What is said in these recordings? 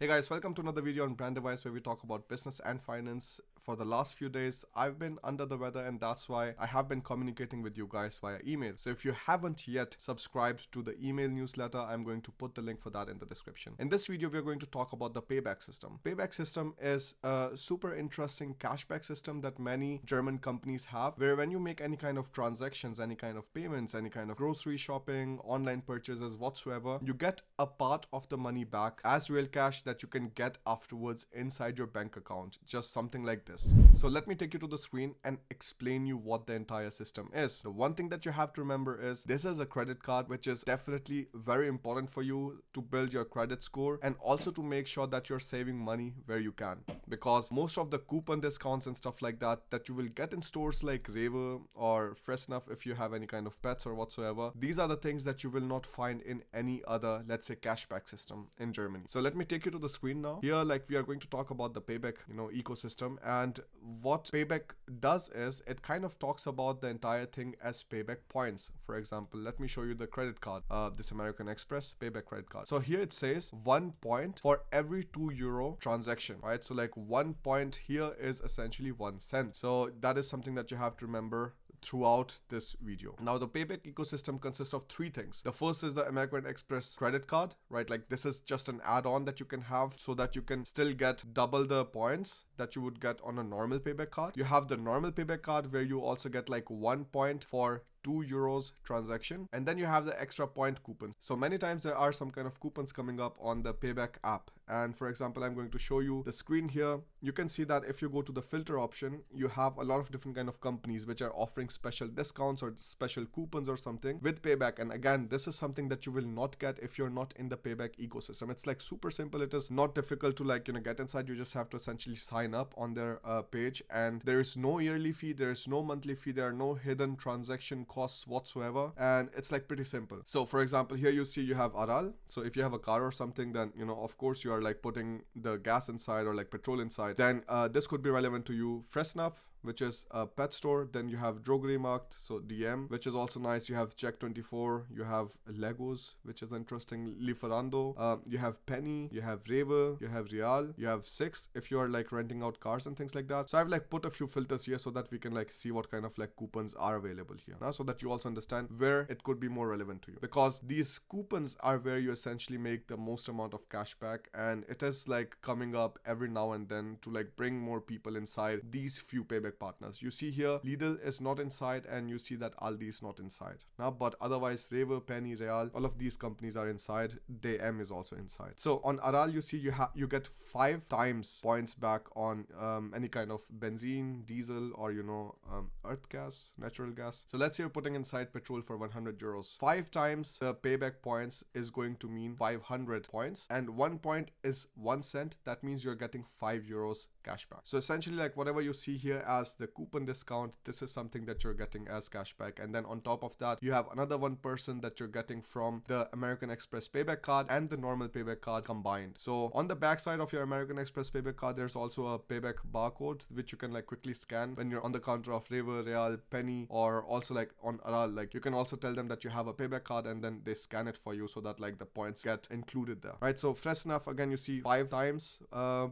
Hey guys, welcome to another video on Brand Device where we talk about business and finance. For the last few days, I've been under the weather and that's why I have been communicating with you guys via email. So if you haven't yet subscribed to the email newsletter, I'm going to put the link for that in the description. In this video, we're going to talk about the payback system. Payback system is a super interesting cashback system that many German companies have, where when you make any kind of transactions, any kind of payments, any kind of grocery shopping, online purchases, whatsoever, you get a part of the money back as real cash that you can get afterwards inside your bank account, just something like this. So let me take you to the screen and explain you what the entire system is. The one thing that you have to remember is this is a credit card, which is definitely very important for you to build your credit score and also to make sure that you're saving money where you can, because most of the coupon discounts and stuff like that you will get in stores like Rewe or Fressnapf, if you have any kind of pets or whatsoever, these are the things that you will not find in any other, let's say, cashback system in Germany. So let me take you to the screen now. Here, we are going to talk about the payback ecosystem, and what payback does is it kind of talks about the entire thing as payback points. For example, let me show you the credit card, this American Express payback credit card. So here it says 1 point for every €2 transaction, right? So 1 point here is essentially 1 cent. So that is something that you have to remember throughout this video. Now, the payback ecosystem consists of 3 things. The first is the American Express credit card, right? This is just an add-on that you can have so that you can still get double the points that you would get on a normal payback card. You have the normal payback card where you also get 1 point for €2 transaction, and then you have the extra point coupons. So many times there are some kind of coupons coming up on the payback app, and for example, I'm going to show you the screen here. You can see that if you go to the filter option, you have a lot of different kind of companies which are offering special discounts or special coupons or something with payback. And again, this is something that you will not get if you're not in the payback ecosystem. It's super simple. It is not difficult to get inside. You just have to essentially sign up on their page, and there is no yearly fee, there is no monthly fee, there are no hidden transaction costs whatsoever, and it's pretty simple. So for example, here you see you have Aral. So if you have a car or something, then of course you are putting the gas inside or petrol inside, then this could be relevant to you. Fressnapf, which is a pet store. Then you have Drogeriemarkt, so DM, which is also nice. You have Check24, you have Legos, which is interesting, Lieferando, you have Penny, you have Rewe, you have Real, you have Six if you are renting out cars and things like that. So I've put a few filters here so that we can see what kind of coupons are available here now, so that you also understand where it could be more relevant to you, because these coupons are where you essentially make the most amount of cash back, and it is coming up every now and then to bring more people inside these few payback partners. You see here Lidl is not inside, and you see that Aldi is not inside now, but otherwise Rewe, Penny, Real, all of these companies are inside. DM is also inside. So on Aral, you see you get 5 times points back on any kind of benzene, diesel, or earth gas, natural gas. So let's say you're putting inside petrol for €100. 5 times the payback points is going to mean 500 points, and 1 point is 1 cent. That means you're getting €5 cashback. So essentially, whatever you see here as the coupon discount, this is something that you're getting as cashback. And then on top of that, you have another 1% that you're getting from the American Express payback card and the normal payback card combined. So on the back side of your American Express payback card, there's also a payback barcode which you can quickly scan when you're on the counter of Rewe, Real, Penny, or also on Aral. You can also tell them that you have a payback card, and then they scan it for you so that the points get included there, right? So Fressnapf, again, you see 5 times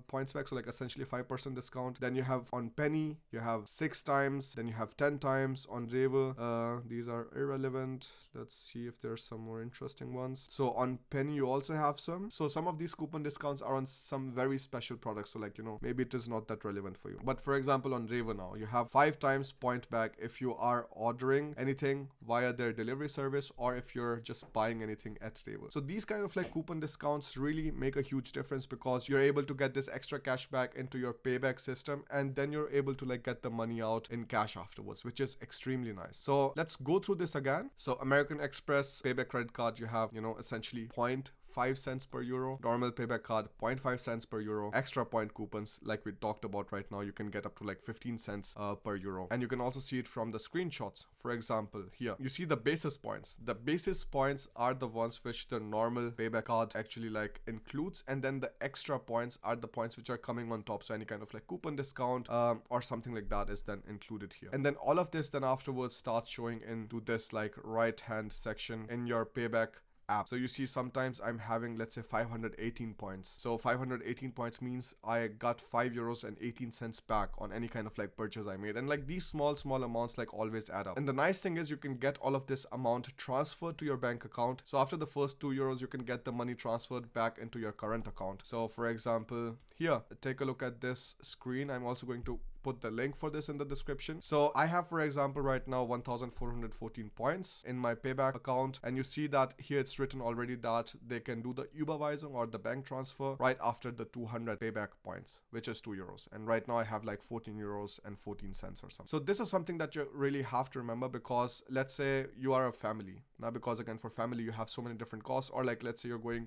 points back, so essentially 5% discount. Then you have on Penny, you have 6 times, then you have 10 times on Rewe. These are irrelevant. Let's see if there's some more interesting ones. So on Penny, you also have some. So some of these coupon discounts are on some very special products. So maybe it is not that relevant for you. But for example, on Rewe now, you have 5 times point back if you are ordering anything via their delivery service, or if you're just buying anything at Rewe. So these kind of coupon discounts really make a huge difference, because you're able to get this extra cash back into your payback system, and then you're able to get the money out in cash afterwards, which is extremely nice. So let's go through this again. So American Express payback credit card, you have essentially 0.5 cents per euro. Normal payback card, 0.5 cents per euro. Extra point coupons, like we talked about right now, you can get up to 15 cents per euro. And you can also see it from the screenshots. For example, here you see the basis points. The basis points are the ones which the normal payback card actually includes, and then the extra points are the points which are coming on top. So any kind of coupon discount or something like that is then included here. And then all of this then afterwards starts showing into this right hand section in your payback app. So you see sometimes I'm having, let's say, 518 points. So 518 points means I got 5 euros and 18 cents back on any kind of like purchase I made. And like these small amounts like always add up. And the nice thing is you can get all of this amount transferred to your bank account. So after the first 2 euros, you can get the money transferred back into your current account. So for example, here, take a look at this screen. I'm also going to put the link for this in the description. So I have, for example, right now 1414 points in my payback account, and you see that here it's written already that they can do the Überweisung or the bank transfer right after the 200 payback points, which is 2 euros. And right now I have like 14 euros and 14 cents or something. So this is something that you really have to remember, because let's say you are a family now, because again, for family you have so many different costs, or like let's say you're going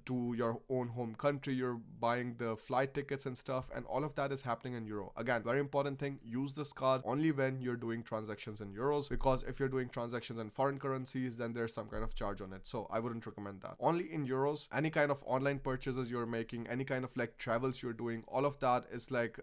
to your own home country, you're buying the flight tickets and stuff, and all of that is happening in euro. Again, very important thing, use this card only when you're doing transactions in euros, because if you're doing transactions in foreign currencies, then there's some kind of charge on it. So I wouldn't recommend that. Only in euros. Any kind of online purchases you're making, any kind of like travels you're doing, all of that is like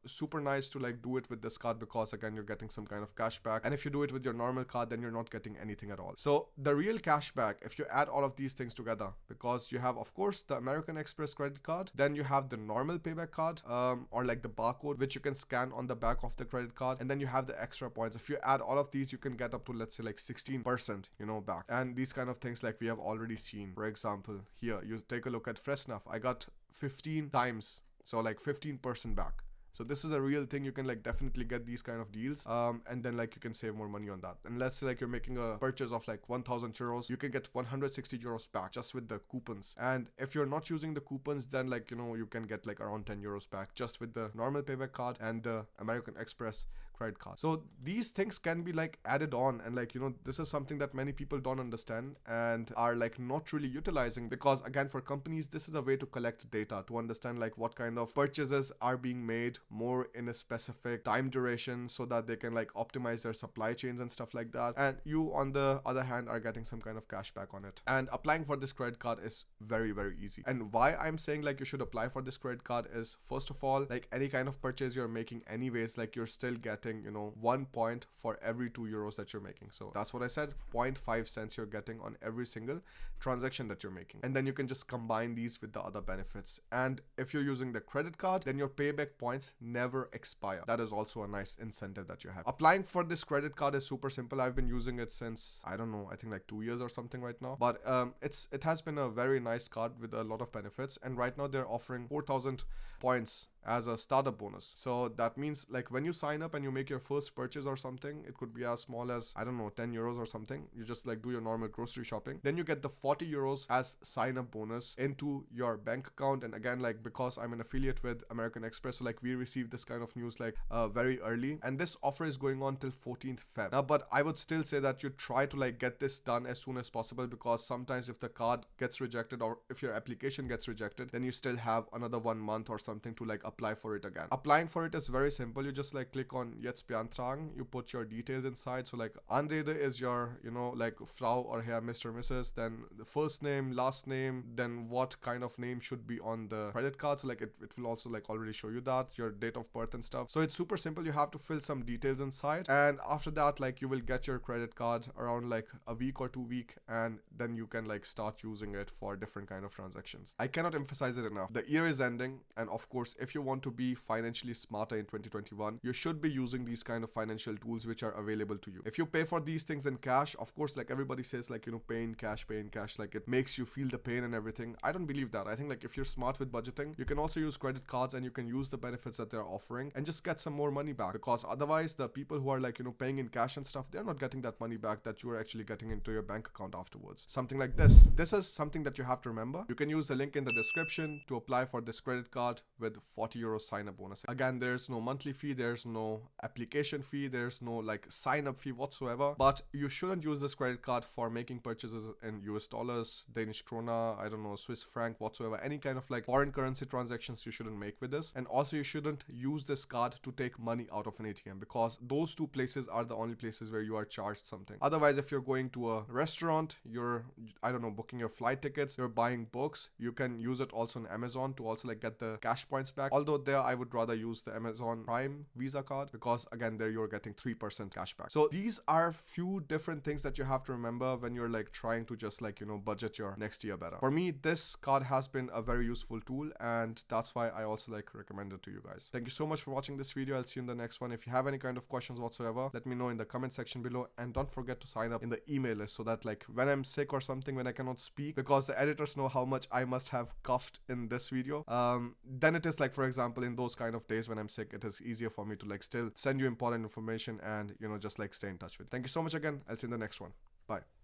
super nice to like do it with this card, because again, you're getting some kind of cash back. And if you do it with your normal card, then you're not getting anything at all. So the real cash back, if you add all of these things together, because you have, of course, the American Express credit card, then you have the normal payback card, or like the barcode, which you can scan on the back of the credit card, and then you have the extra points. If you add all of these, you can get up to, let's say, like 16%, back. And these kind of things like we have already seen. For example, here you take a look at Fresnaf. I got 15 times, so like 15% back. So this is a real thing. You can like definitely get these kind of deals, and then like you can save more money on that. And let's say like you're making a purchase of like 1000 euros, you can get 160 euros back just with the coupons. And if you're not using the coupons, then like you can get like around 10 euros back just with the normal payback card and the American Express credit card. So these things can be like added on, and like this is something that many people don't understand and are like not really utilizing, because again, for companies, this is a way to collect data to understand like what kind of purchases are being made more in a specific time duration, so that they can like optimize their supply chains and stuff like that. And you, on the other hand, are getting some kind of cash back on it. And applying for this credit card is very, very easy. And why I'm saying like you should apply for this credit card is, first of all, like any kind of purchase you're making anyways, like you're still getting 1 point for every 2 euros that you're making. So that's what I said, 0.5 cents you're getting on every single transaction that you're making. And then you can just combine these with the other benefits. And if you're using the credit card, then your payback points never expire. That is also a nice incentive that you have. Applying for this credit card is super simple. I've been using it since, I don't know, I think like 2 years or something right now. But it has been a very nice card with a lot of benefits. And right now they're offering 4000 points as a startup bonus. So that means like when you sign up and you make your first purchase or something, it could be as small as, I don't know, 10 euros or something. You just like do your normal grocery shopping. Then you get the 40 euros as sign up bonus into your bank account. And again, like because I'm an affiliate with American Express, so like we received this kind of news like very early. And this offer is going on till 14th Feb. Now, but I would still say that you try to like get this done as soon as possible, because sometimes if the card gets rejected or if your application gets rejected, then you still have another 1 month or something to like apply for it again. Applying for it is very simple. You just like click on Jetzt beantragen. You put your details inside. So like Anrede is your, like Frau or Herr, Mr. Mrs. Then the first name, last name, then what kind of name should be on the credit card. So like it will also like already show you that, your date of birth and stuff. So it's super simple. You have to fill some details inside. And after that, like you will get your credit card around like a week or 2 weeks. And then you can like start using it for different kind of transactions. I cannot emphasize it enough. The year is ending. And of course, if you want to be financially smarter in 2021, you should be using these kind of financial tools which are available to you. If you pay for these things in cash, of course, like everybody says, like, pay in cash, like it makes you feel the pain and everything. I don't believe that. I think like if you're smart with budgeting, you can also use credit cards and you can use the benefits that they're offering and just get some more money back, because otherwise the people who are like, paying in cash and stuff, they're not getting that money back that you are actually getting into your bank account afterwards. Something like this. This is something that you have to remember. You can use the link in the description to apply for this credit card with 40 euros sign up bonus. Again, there's no monthly fee, there's no application fee, there's no like sign up fee whatsoever. But you shouldn't use this credit card for making purchases in US dollars, Danish krona, I don't know, Swiss franc whatsoever. Any kind of like foreign currency transactions you shouldn't make with this. And also you shouldn't use this card to take money out of an ATM, because those two places are the only places where you are charged something. Otherwise, if you're going to a restaurant, you're, I don't know, booking your flight tickets, you're buying books, you can use it also on Amazon to also like get the cash points back. Although there I would rather use the Amazon Prime Visa card, because again there you're getting 3% cashback. So these are few different things that you have to remember when you're like trying to just like, budget your next year better. For me, this card has been a very useful tool, and that's why I also like recommend it to you guys. Thank you so much for watching this video. I'll see you in the next one. If you have any kind of questions whatsoever, let me know in the comment section below, and don't forget to sign up in the email list so that like when I'm sick or something, when I cannot speak, because the editors know how much I must have coughed in this video, then it is like, for example, in those kind of days when I'm sick, it is easier for me to like still send you important information and just like stay in touch with. Thank you so much again. I'll see you in the next one. Bye.